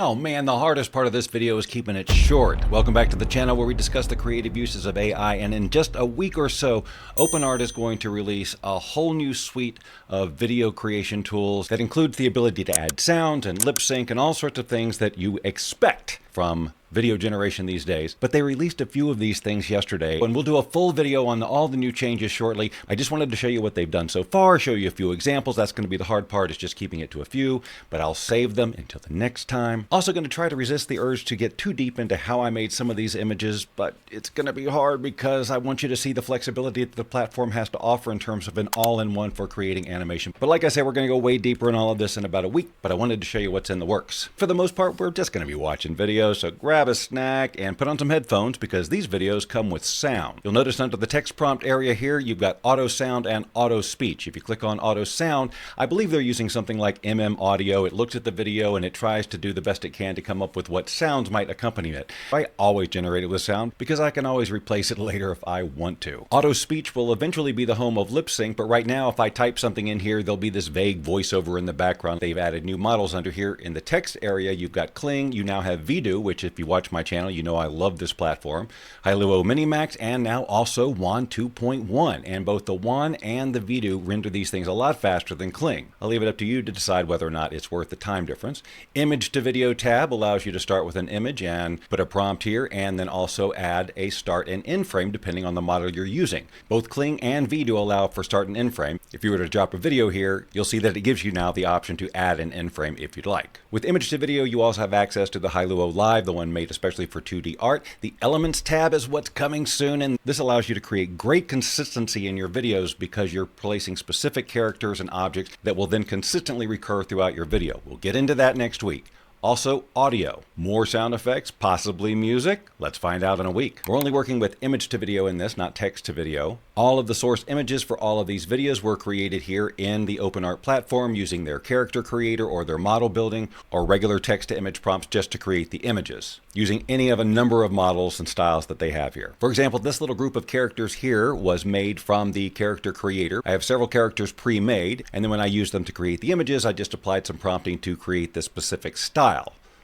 Oh man, the hardest part of this video is keeping it short. Welcome back to the channel where we discuss the creative uses of AI, and in just a week or so, OpenArt is going to release a whole new suite of video creation tools that includes the ability to add sounds and lip sync and all sorts of things that you expect from video generation these days. But they released a few of these things yesterday, and we'll do a full video on all the new changes shortly. I just wanted to show you what they've done so far, show you a few examples. That's going to be the hard part, is just keeping it to a few, but I'll save them until the next time. Also going to try to resist the urge to get too deep into how I made some of these images, but it's going to be hard because I want you to see the flexibility that the platform has to offer in terms of an all-in-one for creating animation. But like I said, we're going to go way deeper in all of this in about a week, but I wanted to show you what's in the works. For the most part, we're just going to be watching videos, so grab a snack and put on some headphones because these videos come with sound. You'll notice under the text prompt area here, you've got auto sound and auto speech. If you click on auto sound, I believe they're using something like Audio. It looks at the video and it tries to do the best it can to come up with what sounds might accompany it. I always generate it with sound because I can always replace it later if I want to. Auto speech will eventually be the home of lip sync, but right now if I type something in here, there'll be this vague voiceover in the background. They've added new models under here. In the text area, you've got Kling. You now have Vidu, which if you watch my channel, you know I love this platform. Hailuo Minimax, and now also WAN 2.1. And both the WAN and the Vidu render these things a lot faster than Kling. I'll leave it up to you to decide whether or not it's worth the time difference. Image to video tab allows you to start with an image and put a prompt here, and then also add a start and end frame depending on the model you're using. Both Kling and Vidu allow for start and end frame. If you were to drop a video here, you'll see that it gives you now the option to add an end frame if you'd like. With image to video, you also have access to the Hailuo Live, the one made especially for 2D art. The Elements tab is what's coming soon, and this allows you to create great consistency in your videos because you're placing specific characters and objects that will then consistently recur throughout your video. We'll get into that next week. Also, audio. More sound effects, possibly music? Let's find out in a week. We're only working with image to video in this, not text to video. All of the source images for all of these videos were created here in the OpenArt platform using their character creator or their model building or regular text to image prompts just to create the images, using any of a number of models and styles that they have here. For example, this little group of characters here was made from the character creator. I have several characters pre-made, and then when I used them to create the images, I just applied some prompting to create this specific style.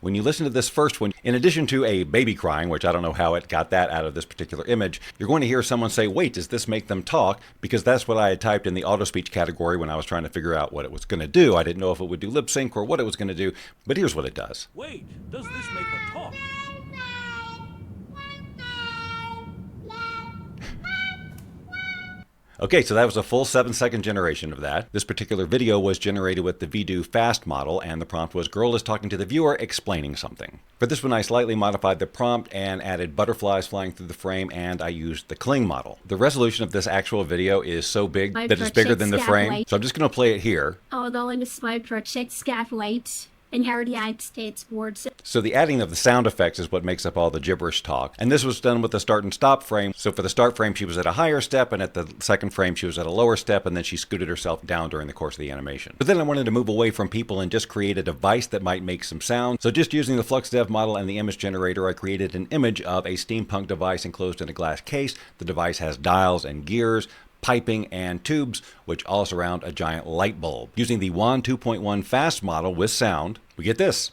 When you listen to this first one, in addition to a baby crying, which I don't know how it got that out of this particular image, you're going to hear someone say, wait, does this make them talk? Because that's what I had typed in the auto speech category when I was trying to figure out what it was going to do. I didn't know if it would do lip sync or what it was going to do, but here's what it does. Wait, does this make her talk? Okay, so that was a full 7-second generation of that. This particular video was generated with the Vidu fast model, and the prompt was girl is talking to the viewer explaining something. For this one, I slightly modified the prompt and added butterflies flying through the frame, and I used the Kling model. The resolution of this actual video is so big that it's bigger than the frame, so I'm just going to play it here. Although in this my project scaffold in the United States words. So the adding of the sound effects is what makes up all the gibberish talk. And this was done with the start and stop frame. So for the start frame, she was at a higher step, and at the second frame, she was at a lower step, and then she scooted herself down during the course of the animation. But then I wanted to move away from people and just create a device that might make some sound. So just using the FluxDev model and the image generator, I created an image of a steampunk device enclosed in a glass case. The device has dials and gears, piping, and tubes, which all surround a giant light bulb. Using the WAN 2.1 fast model with sound, we get this.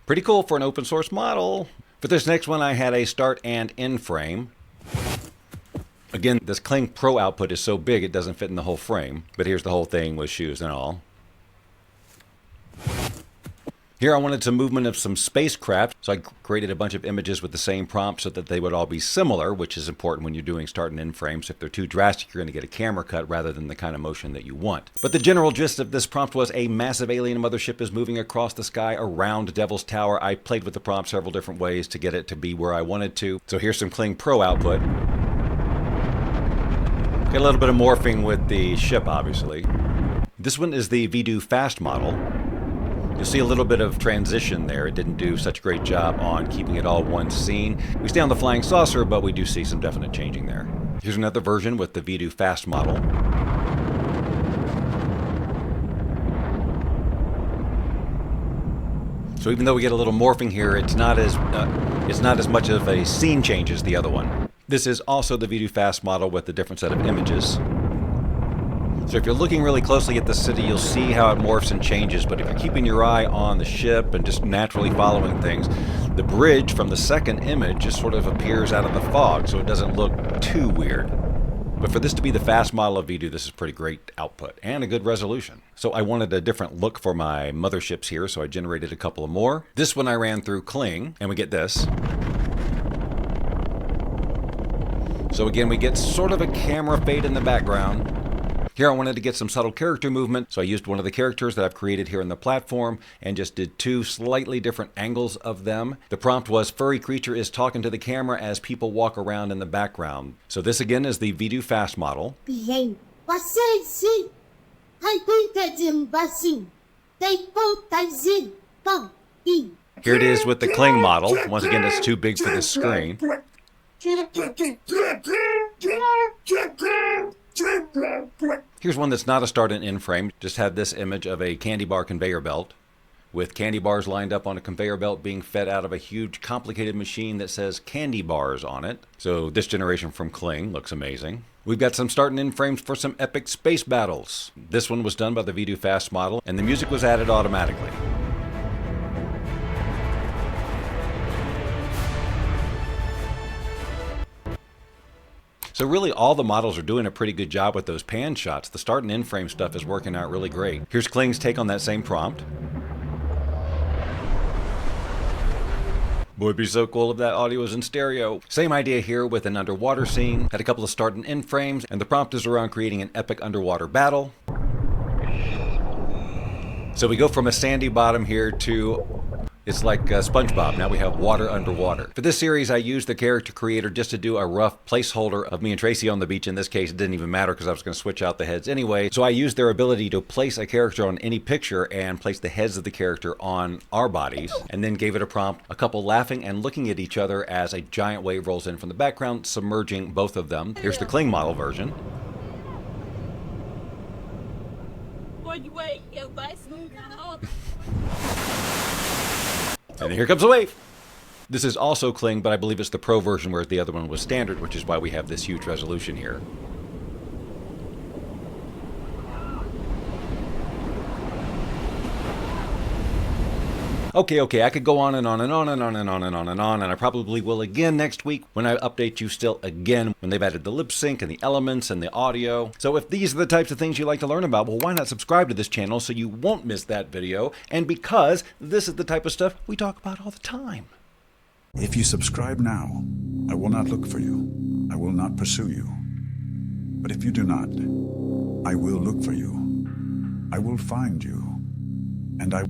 Pretty cool for an open source model. For this next one, I had a start and end frame. Again, this Kling Pro output is so big it doesn't fit in the whole frame, but here's the whole thing with shoes and all. Here I wanted some movement of some spacecraft, so I created a bunch of images with the same prompt so that they would all be similar, which is important when you're doing start and end frames. If they're too drastic, you're going to get a camera cut rather than the kind of motion that you want. But the general gist of this prompt was a massive alien mothership is moving across the sky around Devil's Tower. I played with the prompt several different ways to get it to be where I wanted to. So here's some Kling Pro output. Get a little bit of morphing with the ship, obviously. This one is the Vidu fast model. You'll see a little bit of transition there. It didn't do such a great job on keeping it all one scene. We stay on the flying saucer, but we do see some definite changing there. Here's another version with the Vidu fast model. So even though we get a little morphing here, it's not as much of a scene change as the other one. This is also the Vidu fast model with a different set of images. So if you're looking really closely at the city, you'll see how it morphs and changes, but if you're keeping your eye on the ship and just naturally following things, the bridge from the second image just sort of appears out of the fog, so it doesn't look too weird. But for this to be the fast model of Vidu, this is pretty great output and a good resolution. So I wanted a different look for my motherships here, so I generated a couple of more. This one I ran through Kling, and we get this. So again, we get sort of a camera fade in the background. Here I wanted to get some subtle character movement, so I used one of the characters that I've created here in the platform and just did two slightly different angles of them. The prompt was furry creature is talking to the camera as people walk around in the background. So this again is the Vidu fast model. Here it is with the Kling model. Once again, it's too big for this screen. Here's one that's not a start and end frame, just had this image of a candy bar conveyor belt with candy bars lined up on a conveyor belt being fed out of a huge complicated machine that says candy bars on it. So this generation from Kling looks amazing. We've got some start and end frames for some epic space battles. This one was done by the Vidu fast model and the music was added automatically. So really all the models are doing a pretty good job with those pan shots. The start and end frame stuff is working out really great. Here's Kling's take on that same prompt. Boy, it'd be so cool if that audio was in stereo. Same idea here with an underwater scene. Had a couple of start and end frames, and the prompt is around creating an epic underwater battle. So we go from a sandy bottom here to it's like SpongeBob. Now we have water underwater. For this series, I used the character creator just to do a rough placeholder of me and Tracy on the beach. In this case, it didn't even matter because I was going to switch out the heads anyway. So I used their ability to place a character on any picture and place the heads of the character on our bodies, and then gave it a prompt, a couple laughing and looking at each other as a giant wave rolls in from the background, submerging both of them. Here's the Kling model version. And here comes the wave. This is also Kling, but I believe it's the Pro version, whereas the other one was standard, which is why we have this huge resolution here. Okay, I could go on and on and on and on and on and on and on, and I probably will again next week when I update you still again, when they've added the lip sync and the elements and the audio. So if these are the types of things you like to learn about, well, why not subscribe to this channel so you won't miss that video, and because this is the type of stuff we talk about all the time. If you subscribe now, I will not look for you. I will not pursue you. But if you do not, I will look for you. I will find you, and I